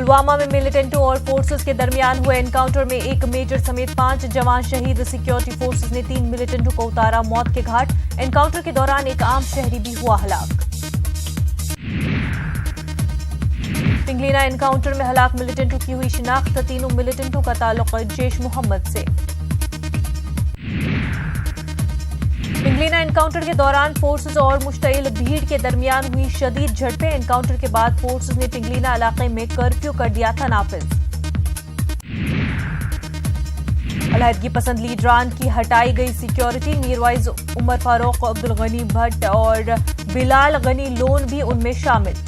पुलवामा में मिलिटेंटों और फोर्सेस के दरमियान हुए एनकाउंटर में एक मेजर समेत 5 जवान शहीद। सिक्योरिटी फोर्सेस ने 3 मिलिटेंटों को उतारा मौत के घाट। एनकाउंटर के दौरान एक आम शहरी भी हुआ हलाक। पिंगलीना एनकाउंटर में हलाक मिलिटेंटों की हुई शिनाख्त। तीनों मिलिटेंटों का ताल्लुक जैश मोहम्मद से। पिंगलीना एनकाउंटर के दौरान फोर्सेस और मुश्तइल भीड़ के दरमियान हुई शदीद झड़पें। एनकाउंटर के बाद फोर्सेस ने पिंगलीना इलाके में कर्फ्यू कर दिया था नाफिज। अलहदगी पसंद लीडरान की हटाई गई सिक्योरिटी। मीरवाइज उमर फारूक, अब्दुल गनी भट्ट और बिलाल गनी लोन भी उनमें शामिल।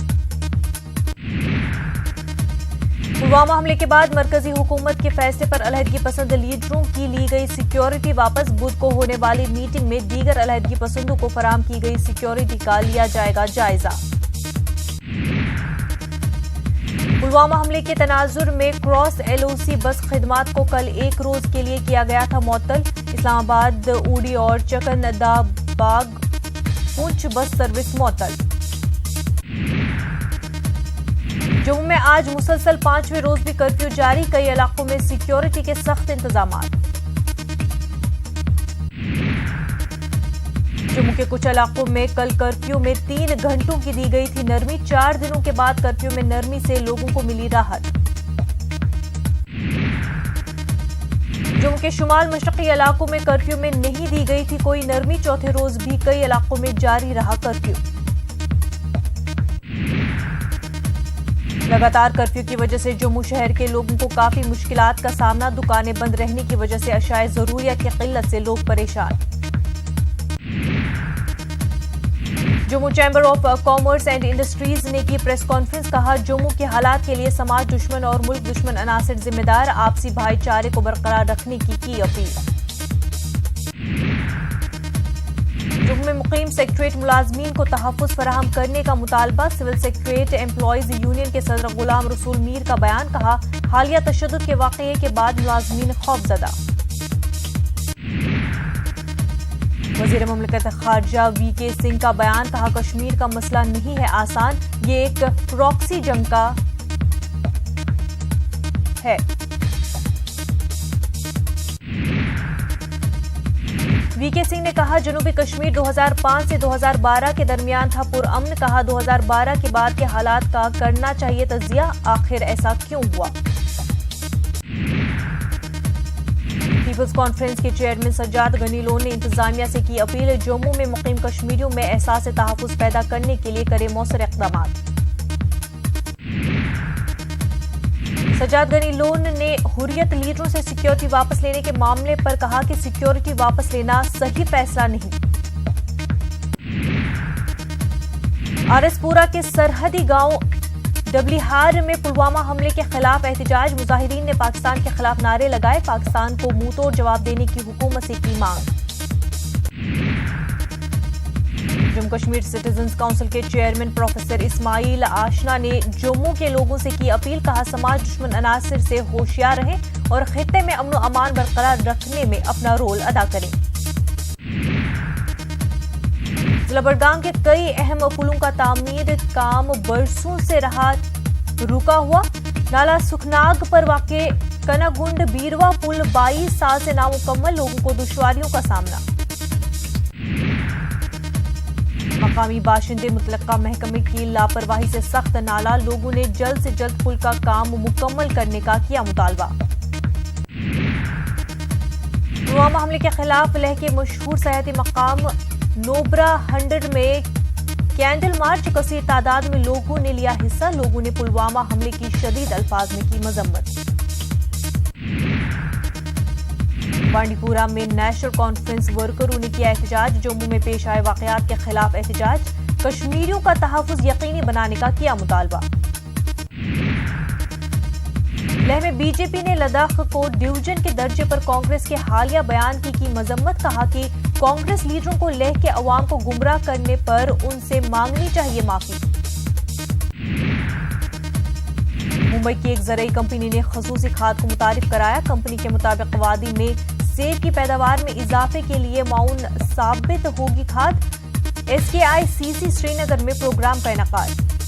पुलवामा हमले के बाद मरकजी हुकूमत के फैसले पर अलहदगी पसंद लीडरों की ली गई सिक्योरिटी वापस। बुध को होने वाली मीटिंग में दीगर अलहदगी पसंदों को फराहम की गई सिक्योरिटी का लिया जाएगा जायजा। पुलवामा हमले के तनाजुर में क्रॉस एलओसी बस खिदमात को कल एक रोज के लिए किया गया था मुअत्तल। इस्लामाबाद, ऊडी और चकंदाबाग पुंछ बस सर्विस मुअत्तल। जम्मू में आज मुसलसल 5वें रोज भी कर्फ्यू जारी। कई इलाकों में सिक्योरिटी के सख्त इंतजाम। जम्मू के कुछ इलाकों में कल कर्फ्यू में 3 घंटों की दी गई थी नरमी। 4 दिनों के बाद कर्फ्यू में नरमी से लोगों को मिली राहत। जम्मू के शुमाल मशरकी इलाकों में कर्फ्यू में नहीं दी गई थी कोई नरमी। चौथे रोज भी कई इलाकों में जारी रहा कर्फ्यू। लगातार कर्फ्यू की वजह से जम्मू शहर के लोगों को काफी मुश्किलात का सामना। दुकानें बंद रहने की वजह से अशाए जरूरियत की किल्लत से लोग परेशान। Jammu chamber of commerce and industries ने की प्रेस कॉन्फ्रेंस। कहा, जम्मू के हालात के लिए समाज दुश्मन और मुल्क दुश्मन अनासिर जिम्मेदार। आपसी भाईचारे को बरकरार रखने की अपील। जम्मू में मुकीम सेक्रेटरीट मुलाजमीन को तहफ़्फ़ुज़ फराहम करने का मुतालबा। सिविल सेक्रेटरीट एम्प्लॉयज यूनियन के सदर गुलाम रसूल मीर का बयान। कहा, हालिया तशद्दुद के वाक़ये के बाद मुलाजमीन खौफज़दा। वज़ीर ममलकत खारजा वीके सिंह का बयान। कहा, कश्मीर का मसला नहीं है आसान, ये एक प्रॉक्सी जंग का है। वीके सिंह ने कहा, जनूबी कश्मीर 2005 से 2012 के दरमियान था पुरअमन। कहा, 2012 के बाद के हालात का करना चाहिए तजिया। आखिर ऐसा क्यों हुआ? पीपल्स कॉन्फ्रेंस के चेयरमैन सज्जाद गनी लोन ने इंतजामिया से की अपील। जम्मू में मुकीम कश्मीरियों में एहसास तहफ़्फ़ुज़ पैदा करने के लिए करे मौसर इक़दामात। सज्जाद गनी लोन ने हुर्रियत लीडरों से सिक्योरिटी वापस लेने के मामले पर कहा कि सिक्योरिटी वापस लेना सही फैसला नहीं। आरएसपुरा के सरहदी गांव डबलीहार में पुलवामा हमले के खिलाफ एहतजाज। मुजाहिरीन ने पाकिस्तान के खिलाफ नारे लगाए। पाकिस्तान को मुंहतोड़ जवाब देने की हुकूमत से की मांग। जम्मू कश्मीर सिटीजन्स काउंसिल के चेयरमैन प्रोफेसर इस्माइल आशना ने जम्मू के लोगों से की अपील। कहा, समाज दुश्मन अनासिर से होशियार रहें और खित्ते में अमन और अमान बरकरार रखने में अपना रोल अदा करें। जिला बड़गाम के कई अहम पुलों का तामीर काम बरसों से रहा रुका हुआ। नाला सुखनाग पर वाक़े कनागुंड बीरवा पुल 22 साल से नामुकम्मल। लोगों को दुश्वारियों का सामना। मकामी बाशिंदे मुतलक्का महकमे की लापरवाही से सख्त नाला। लोगों ने जल्द से जल्द पुल का काम मुकम्मल करने का किया मुतालबा। पुलवामा हमले के खिलाफ लेह के मशहूर सयाहती मकाम नोबरा 100 में कैंडल मार्च। कसीर तादाद में लोगों ने लिया हिस्सा। लोगों ने पुलवामा हमले की शदीद अल्फाज में की मजम्मत। बांडीपुरा में नेशनल कॉन्फ्रेंस वर्करों ने किया एहतजाज। जम्मू में पेश आए वाकयात के खिलाफ एहतजाज। कश्मीरियों का तहफ़्फ़ुज़ यकीनी बनाने का किया मुतालबा। लेह में बीजेपी ने लद्दाख को डिवीजन के दर्जे पर कांग्रेस के हालिया बयान की मजम्मत। कहा कि कांग्रेस लीडरों को लेह के अवाम को गुमराह करने पर उनसे मांगनी चाहिए माफी। मुंबई की एक ज़राई कंपनी ने खसूसी खाद को मुतारिफ कराया। कंपनी के मुताबिक वादी में सेब की पैदावार में इजाफे के लिए माउन साबित होगी खाद। SKICC श्रीनगर में प्रोग्राम का इनेकाद।